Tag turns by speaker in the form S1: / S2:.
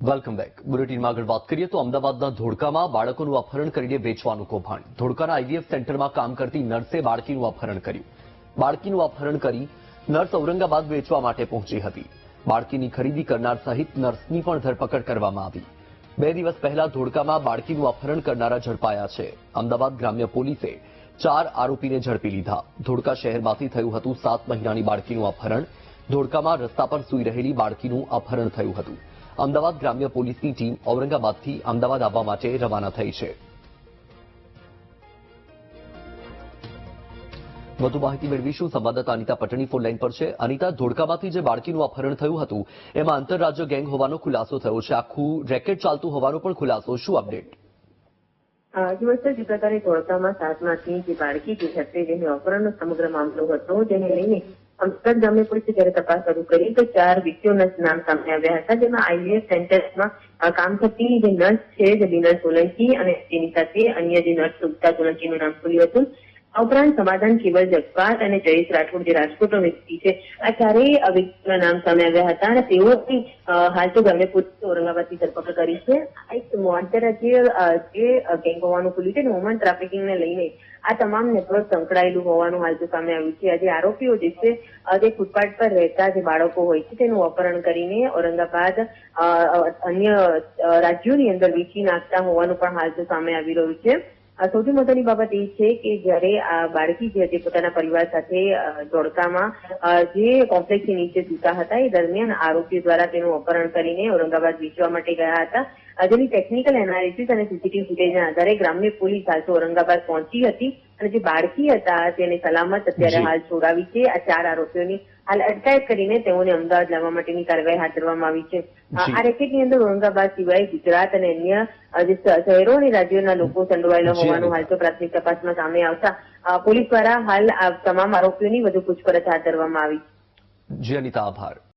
S1: Welcome back. બુલેટિનમાં આગળ વાત કરીએ તો અમદાવાદના ધોળકામાં બાળકોનું અપહરણ કરીને વેચવાનું કૌભાંડ. ધોળકાના આઈવીએફ સેન્ટરમાં કામ કરતી નર્સે બાળકીનું અપહરણ કર્યું. બાળકીનું અપહરણ કરી નર્સ ઔરંગાબાદ વેચવા માટે પહોંચી હતી. બાળકીની ખરીદી કરનાર સહિત નર્સની પણ ધરપકડ કરવામાં આવી. 2 દિવસ પહેલા ધોળકામાં બાળકીનું અપહરણ કરનારા ઝડપાયા છે. અમદાવાદ ગ્રામ્ય પોલીસે 4 આરોપીને ઝડપી લીધા. ધોળકા શહેરમાંથી થયું હતું 7 મહિનાની બાળકીનું અપહરણ. ધોળકામાં રસ્તા પર સૂઈ રહેલી બાળકીનું અપહરણ થયું હતું. અમદાવાદ ગ્રામ્ય પોલીસની ટીમ ઔરંગાબાદથી અમદાવાદ આવવા માટે રવાના થઈ છે. વધુ માહિતી મેળવીશું. સંવાદદાતા અનિતા પટણી ફોન લાઈન પર છે. અનિતા, ધોળકામાંથી જે બાળકીનું અપહરણ થયું હતું એમાં આંતરરાજ્ય ગેંગ હોવાનો ખુલાસો થયો છે. આખું રેકેટ ચાલતું હોવાનો પણ ખુલાસો. શું અપડેટ?
S2: જે પ્રકારે ધોળકામાં 7 માસની જે બાળકી જે હતી જેની અપહરણનો સમગ્ર મામલો હતો જેને લઈને અમદાવાદ ગ્રામ્ય પોલીસે જયારે તપાસ શરૂ કરી તો 4 વ્યક્તિઓના નામ સામે આવ્યા હતા, જેમાં આઈવીએફ સેન્ટરમાં કામ કરતી જે નર્સ છે જે બીનલ સોલંકી અને તેની સાથે અન્ય જે નર્સ સુગતા સોલંકીનું નામ ખુલ્યું હતું. આ ઉપરાંત સમાધાન કેવલ જગપાત અને જયેશ રાઠોડ જે રાજકોટનો વ્યક્તિ છે, આ ચારેય વ્યક્તિઓના નામ સામે આવ્યા હતા અને તેઓની હાલ તો ગ્રામ્ય પોલીસે ઔરંગાબાદથી ધરપકડ કરી છે. આ એક આંતરરાજ્ય જે ગેંગ હોવાનું ખુલ્યું છે અને હ્યુમન ટ્રાફિકિંગને લઈને આ તમામ નેટવર્ક સંકળાયેલું હોવાનું હાલ તો સામે આવ્યું છે. આજે આરોપીઓ જે છે તે ફૂટપાથ પર રહેતા જે બાળકો હોય છે તેનું અપહરણ કરીને ઔરંગાબાદ અન્ય રાજ્યોની અંદર વેચી નાખતા હોવાનું પણ હાલ તો સામે આવી રહ્યું છે. સૌથી મહત્વની બાબત એ છે કે જયારે આ બાળકી જે હતી પોતાના પરિવાર સાથે ધોળકામાં જે કોમ્પ્લેક્સની નીચે સૂતા હતા એ દરમિયાન આરોપીઓ દ્વારા તેનું અપહરણ કરીને ઔરંગાબાદ વેચવા માટે ગયા હતા. જેની ટેકનિકલ એનાલિસિસ અને સીસીટીવી ફૂટેજના આધારે ગ્રામ્ય પોલીસ હાલ તો ઔરંગાબાદ પહોંચી હતી અને જે બાળકી હતા તેને સલામત અત્યારે હાલ છોડાવી છે. આ 4 આરોપીઓની હાલ અટકાયત કરીને તેઓને અમદાવાદ લાવવા માટેની કાર્યવાહી હાથ ધરવામાં આવી છે. આ રેકેટની અંદર ઔરંગાબાદ સિવાય ગુજરાત અને અન્ય જે શહેરો અને રાજ્યોના લોકો સંડોવાયેલા હોવાનું હાલ તો પ્રાથમિક તપાસમાં સામે આવતા પોલીસ દ્વારા હાલ આ તમામ આરોપીઓની વધુ પૂછપરછ હાથ ધરવામાં આવી.
S1: જી અનિતા, આભાર.